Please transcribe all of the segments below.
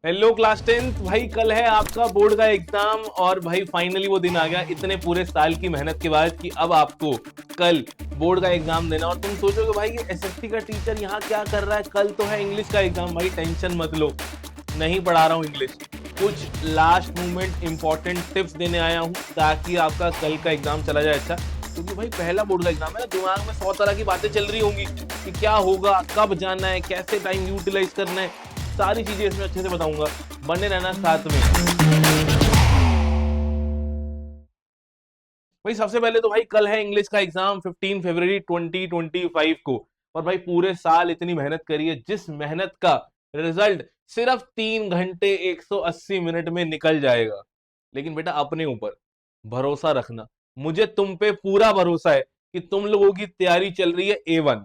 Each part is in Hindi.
हेलो क्लास 10th भाई, कल है आपका बोर्ड का एग्जाम और भाई फाइनली वो दिन आ गया इतने पूरे साल की मेहनत के बाद कि अब आपको कल बोर्ड का एग्जाम देना। और तुम सोचोगे भाई ये एसएससी का टीचर यहाँ क्या कर रहा है, कल तो है इंग्लिश का एग्जाम। भाई टेंशन मत लो, नहीं पढ़ा रहा हूँ इंग्लिश, कुछ लास्ट मोमेंट इंपॉर्टेंट टिप्स देने आया हूँ ताकि आपका कल का एग्जाम चला जाए अच्छा। क्योंकि भाई पहला बोर्ड का एग्जाम है ना, दिमाग में 100 तरह की बातें चल रही होंगी कि क्या होगा, कब जाना है, कैसे टाइम यूटिलाइज करना है, सारी चीजें इसमें अच्छे से बताऊंगा। बने रहना साथ में। भाई सबसे पहले तो भाई कल है इंग्लिश का एग्जाम 15 फरवरी 2025 को। और भाई पूरे साल इतनी मेहनत करी है, जिस मेहनत का रिजल्ट सिर्फ 3 घंटे 180 मिनट में निकल जाएगा। लेकिन बेटा अपने ऊपर भरोसा रखना, मुझे तुम पे पूरा भरोसा है कि तुम लोगों की तैयारी चल रही है A1।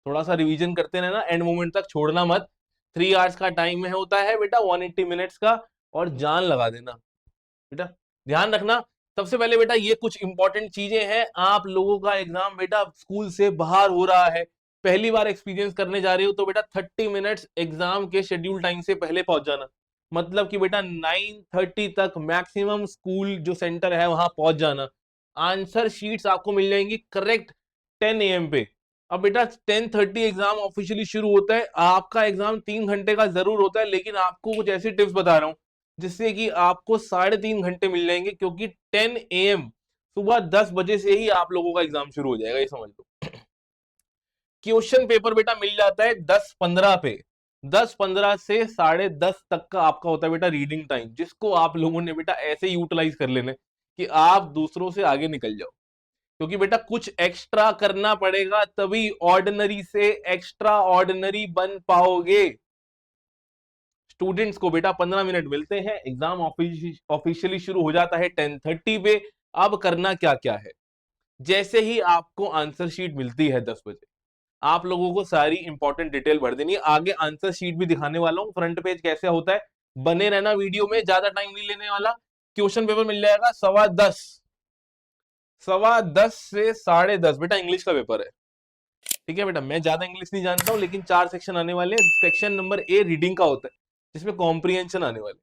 थोड़ा सा रिवीजन करते रहना, एंड मोमेंट तक छोड़ना मत। 3 आवर्स का टाइम है, होता है बेटा 180 मिनट्स का, और जान लगा देना बेटा। ध्यान रखना, सबसे पहले बेटा ये कुछ इंपॉर्टेंट चीजें हैं। आप लोगों का एग्जाम बेटा स्कूल से बाहर हो रहा है, पहली बार एक्सपीरियंस करने जा रहे हो, तो बेटा 30 मिनट्स एग्जाम के शेड्यूल टाइम से पहले पहुंच जाना। मतलब कि बेटा 9:30 तक मैक्सिमम स्कूल जो सेंटर है वहां पहुंच जाना। आंसर शीट्स आपको मिल जाएंगी करेक्ट 10 AM पे। अब बेटा 10:30 एग्जाम ऑफिशियली शुरू होता है, आपका एग्जाम 3 घंटे का जरूर होता है, लेकिन आपको कुछ ऐसी टिप्स बता रहा हूँ जिससे कि आपको 3.5 घंटे मिल जाएंगे, क्योंकि 10 AM सुबह 10 बजे से ही आप लोगों का एग्जाम शुरू हो जाएगा, ये समझ लो। क्वेश्चन पेपर बेटा मिल जाता है 10:15 पे। 10:15 से 10:30 तक का आपका होता है बेटा रीडिंग टाइम, जिसको आप लोगों ने बेटा ऐसे यूटिलाइज कर लेना है कि आप दूसरों से आगे निकल जाओ। क्योंकि बेटा कुछ एक्स्ट्रा करना पड़ेगा, तभी ऑर्डिनरी से एक्स्ट्रा ऑर्डिनरी बन पाओगे। स्टूडेंट्स को बेटा 15 मिनट मिलते हैं, एग्जाम ऑफिशियली शुरू हो जाता है 10:30 पे। अब करना क्या क्या है, जैसे ही आपको आंसर शीट मिलती है 10 बजे, आप लोगों को सारी इंपॉर्टेंट डिटेल भर देनी है। आगे आंसर शीट भी दिखाने वाला हूँ, फ्रंट पेज कैसे होता है। बने रहना वीडियो में, ज्यादा टाइम नहीं लेने वाला। क्वेश्चन पेपर मिल जाएगा 10:15, 10:15 से 10:30 बेटा इंग्लिश का पेपर है। ठीक है बेटा, मैं ज्यादा इंग्लिश नहीं जानता हूँ, लेकिन 4 सेक्शन आने वाले हैं। सेक्शन नंबर A रीडिंग का होता है, जिसमें कॉम्प्रिहेंशन आने वाले।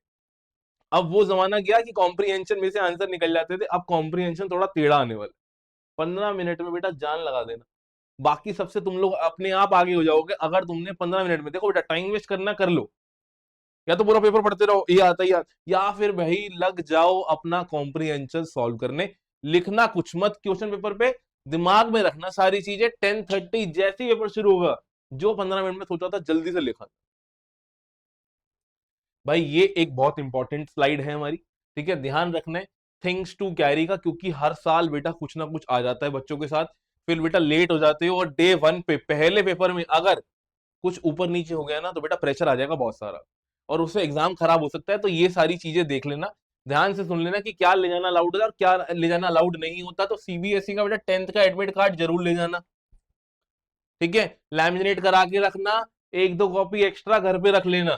अब वो जमाना गया कि कॉम्प्रिहेंशन में से आंसर निकल जाते थे, अब कॉम्प्रिहेंशन थोड़ा टेढ़ा आने वाला। 15 मिनट में बेटा जान लगा देना, बाकी सबसे तुम लोग अपने आप आगे हो जाओगे अगर तुमने 15 मिनट में। देखो बेटा, टाइम वेस्ट करना कर लो, या तो पूरा पेपर पढ़ते रहो ये आता ही आता, या फिर भाई लग जाओ अपना कॉम्प्रिहेंशन सॉल्व करने। लिखना कुछ मत क्वेश्चन पेपर पे, दिमाग में रखना सारी चीजें। 10:30 जैसे ही पेपर शुरू होगा, जो 15 मिनट में सोचा था जल्दी से लिखा। भाई ये एक बहुत इंपॉर्टेंट स्लाइड है हमारी, ठीक है, ध्यान रखना है। थिंग्स टू कैरी का, क्योंकि हर साल बेटा कुछ ना कुछ आ जाता है बच्चों के साथ, फिर बेटा लेट हो जाते हो, और डे 1 पे पहले पेपर में अगर कुछ ऊपर नीचे हो गया ना, तो बेटा प्रेशर आ जाएगा बहुत सारा, और उससे एग्जाम खराब हो सकता है। तो ये सारी चीजें देख लेना, ध्यान से सुन लेना कि क्या ले जाना अलाउड है और क्या ले जाना अलाउड नहीं होता। तो सीबीएसई का बेटा 10th का एडमिट कार्ड जरूर ले जाना, ठीक है, लैमिनेट करा के रखना। एक दो कॉपी एक्स्ट्रा घर पे रख लेना।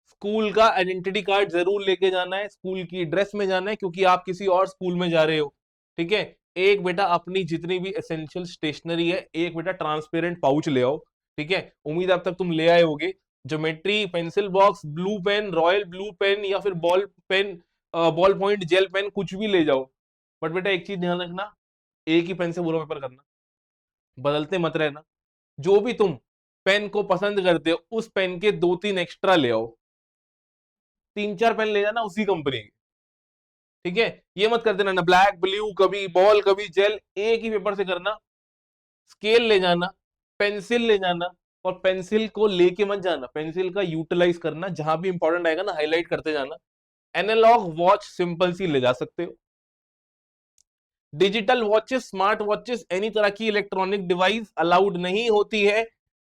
स्कूल का आइडेंटिटी कार्ड जरूर लेके जाना है, स्कूल की ड्रेस में जाना है, क्योंकि आप किसी और स्कूल में जा रहे हो, ठीक है। एक बेटा अपनी जितनी भी एसेंशियल स्टेशनरी है, एक बेटा ट्रांसपेरेंट पाउच ले आओ, ठीक है। उम्मीद अब तक तुम ले आए होगे। Geometry pencil box, blue pen, royal blue pen, या फिर ball pen, ball point gel pen, कुछ भी ले जाओ। बट बेटा एक चीज ध्यान रखना, एक ही पेन से पूरा पेपर करना, बदलते मत रहना। जो भी तुम पेन को पसंद करते हो, उस पेन के 2-3 एक्स्ट्रा ले आओ। 3-4 पेन ले जाना उसी कंपनी के, ठीक है। ये मत करते रहना ब्लैक ब्लू, कभी बॉल कभी जेल, एक ही पेपर से करना। स्केल ले जाना, पेंसिल ले जाना, और पेंसिल को लेके मत जाना, पेंसिल का यूटिलाइज करना, जहां भी इंपॉर्टेंट आएगा ना हाईलाइट करते जाना। एनालॉग वॉच सिंपल सी ले जा सकते हो। Digital watches, smart watches, any तरह की इलेक्ट्रॉनिक डिवाइस अलाउड नहीं होती है।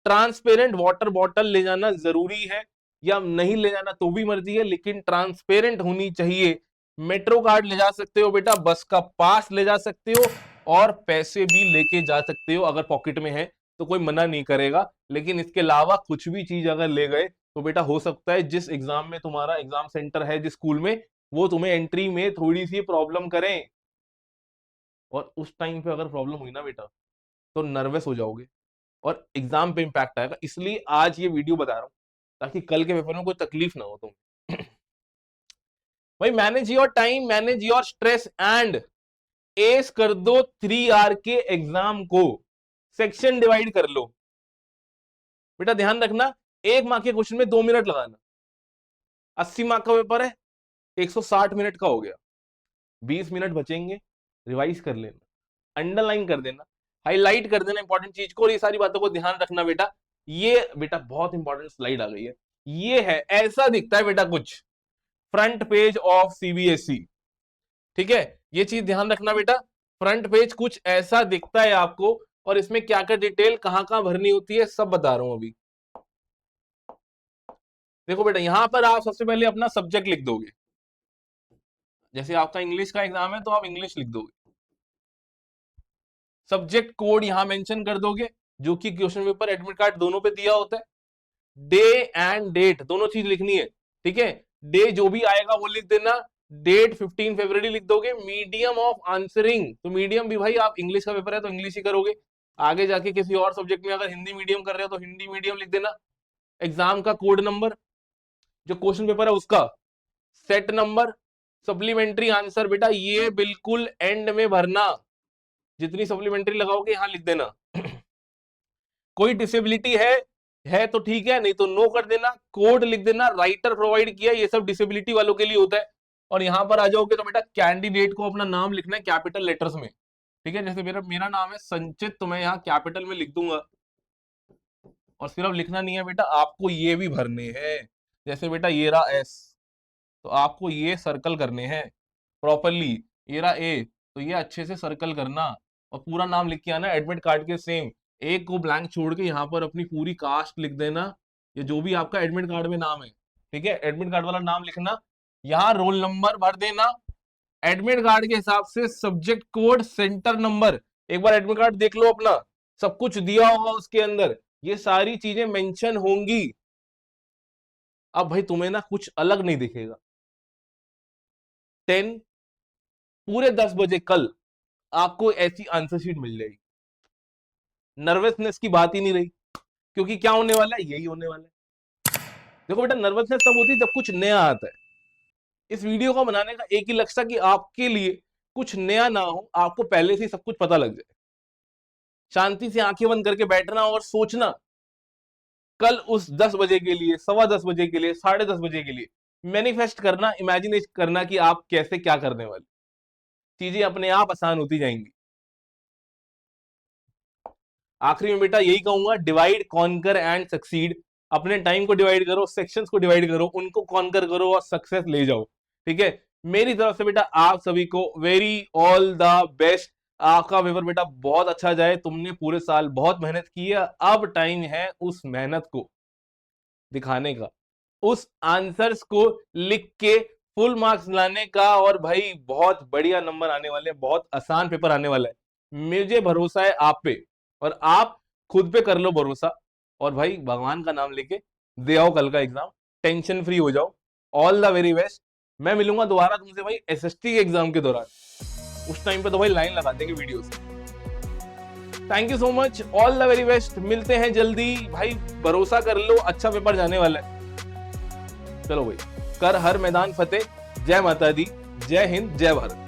ट्रांसपेरेंट वाटर बॉटल ले जाना जरूरी है, या नहीं ले जाना तो भी मर्जी है, लेकिन ट्रांसपेरेंट होनी चाहिए। मेट्रो कार्ड ले जा सकते हो बेटा, बस का पास ले जा सकते हो, और पैसे भी लेके जा सकते हो अगर पॉकेट में है तो कोई मना नहीं करेगा। लेकिन इसके अलावा कुछ भी चीज अगर ले गए तो बेटा हो सकता है जिस एग्जाम में तुम्हारा एग्जाम सेंटर है, जिस स्कूल में, वो तुम्हें एंट्री में थोड़ी सी प्रॉब्लम करें। और उस टाइम पे अगर प्रॉब्लम हुई ना बेटा, तो नर्वस हो जाओगे और एग्जाम पे इंपैक्ट आएगा। इसलिए आज ये वीडियो बता रहा हूँ ताकि कल के पेपर में कोई तकलीफ ना हो तुम। भाई manage your time, manage your stress and S कर दो 3 आवर के एग्जाम को, सेक्शन डिवाइड कर लो। बेटा ध्यान रखना, 1 मार्क के क्वेश्चन में 2 मिनट लगाना। 80 मार्क का पेपर है, 160 मिनट का हो गया, 20 मिनट बचेंगे, रिवाइज कर लेना, अंडरलाइन कर देना, हाईलाइट कर देना इंपॉर्टेंट चीज को, और ये सारी बातों को ध्यान रखना बेटा। ये बेटा बहुत इंपॉर्टेंट स्लाइड आ गई है, ये है, ऐसा दिखता है बेटा कुछ फ्रंट पेज ऑफ सीबीएसई, ठीक है, ये चीज ध्यान रखना बेटा। फ्रंट पेज कुछ ऐसा दिखता है आपको, और इसमें क्या क्या डिटेल कहां कहां भरनी होती है सब बता रहा हूं अभी। देखो बेटा यहां पर आप सबसे पहले अपना सब्जेक्ट लिख दोगे, जैसे आपका इंग्लिश का एग्जाम है तो आप इंग्लिश लिख दोगे, सब्जेक्ट कोड यहां मेंशन कर दोगे, जो कि क्वेश्चन पेपर एडमिट कार्ड दोनों पे दिया होता है। डे एंड डेट दोनों चीज लिखनी है, ठीक है, डे जो भी आएगा वो लिख देना, डेट 15 फरवरी लिख दोगे। मीडियम ऑफ आंसरिंग, तो मीडियम भी भाई आप इंग्लिश का पेपर है तो इंग्लिश ही करोगे, आगे जाके किसी और सब्जेक्ट में अगर हिंदी मीडियम कर रहे हो तो हिंदी मीडियम लिख देना। एग्जाम का कोड नंबर, जो क्वेश्चन पेपर है उसका, सेट नंबर, सप्लीमेंट्री आंसर बेटा ये बिल्कुल एंड में भरना, जितनी सप्लीमेंट्री लगाओगे यहां लिख देना। कोई डिसेबिलिटी है तो ठीक है, नहीं तो नो कर देना, कोड लिख देना, राइटर प्रोवाइड किया, ये सब डिसेबिलिटी वालों के लिए होता है। और यहां पर आ जाओगे तो बेटा कैंडिडेट को अपना नाम लिखना है कैपिटल लेटर्स में, ठीक है, जैसे मेरा नाम है संचित, तो मैं यहाँ कैपिटल में लिख दूंगा। और सिर्फ लिखना नहीं है बेटा, आपको ये भी भरने हैं, जैसे बेटा ये रहा एस, तो आपको ये सर्कल करने हैं प्रॉपरली, ये रहा ए, तो ये अच्छे से सर्कल करना, और पूरा नाम लिख के आना एडमिट कार्ड के सेम, एक को ब्लैंक छोड़ के यहाँ पर अपनी पूरी कास्ट लिख देना, ये जो भी आपका एडमिट कार्ड में नाम है, ठीक है, एडमिट कार्ड वाला नाम लिखना, यहाँ रोल नंबर भर देना, एडमिट कार्ड के हिसाब से सब्जेक्ट कोड, सेंटर नंबर, एक बार एडमिट कार्ड देख लो अपना, सब कुछ दिया होगा उसके अंदर, ये सारी चीजें मेंशन होंगी। अब भाई तुम्हें ना कुछ अलग नहीं दिखेगा, 10 पूरे 10 बजे कल आपको ऐसी आंसर शीट मिल जाएगी, नर्वसनेस की बात ही नहीं रही, क्योंकि क्या होने वाला है, यही होने वाला है। देखो बेटा नर्वसनेस तब होती है जब कुछ नया आता है। इस वीडियो को बनाने का एक ही लक्ष्य था कि आपके लिए कुछ नया ना हो, आपको पहले से ही सब कुछ पता लग जाए, शांति से आंखें बंद करके बैठना और सोचना कल उस 10 बजे के लिए, 10:15 बजे के लिए, 10:30 बजे के लिए, मैनिफेस्ट करना, इमेजिनेट करना कि आप कैसे क्या करने वाले, चीजें अपने आप आसान होती जाएंगी। आखिरी में बेटा यही कहूंगा, डिवाइड कॉन्कर एंड सक्सीड, अपने टाइम को डिवाइड करो, सेक्शंस को डिवाइड करो, उनको कॉन्कर करो और सक्सेस ले जाओ, ठीक है। मेरी तरफ से बेटा आप सभी को वेरी ऑल द बेस्ट, आपका पेपर बेटा बहुत अच्छा जाए, तुमने पूरे साल बहुत मेहनत की है, अब टाइम है उस मेहनत को दिखाने का, उस आंसर्स को लिख के फुल मार्क्स लाने का, और भाई बहुत बढ़िया नंबर आने वाले हैं, बहुत आसान पेपर आने वाला है, मुझे भरोसा है आप पे, और आप खुद पे कर लो भरोसा, और भाई भगवान का नाम लेके दे आओ कल का एग्जाम, टेंशन फ्री हो जाओ। All the very best. मैं मिलूंगा दोबारा तुमसे भाई एसएसटी के एग्जाम के दौरान, उस टाइम पे तो भाई लाइन लगा देंगे वीडियो से। Thank you so much, all the very best, मिलते हैं जल्दी भाई, भरोसा कर लो अच्छा पेपर जाने वाला है। चलो भाई, कर हर मैदान फतेह, जय माता दी, जय हिंद, जय भारत।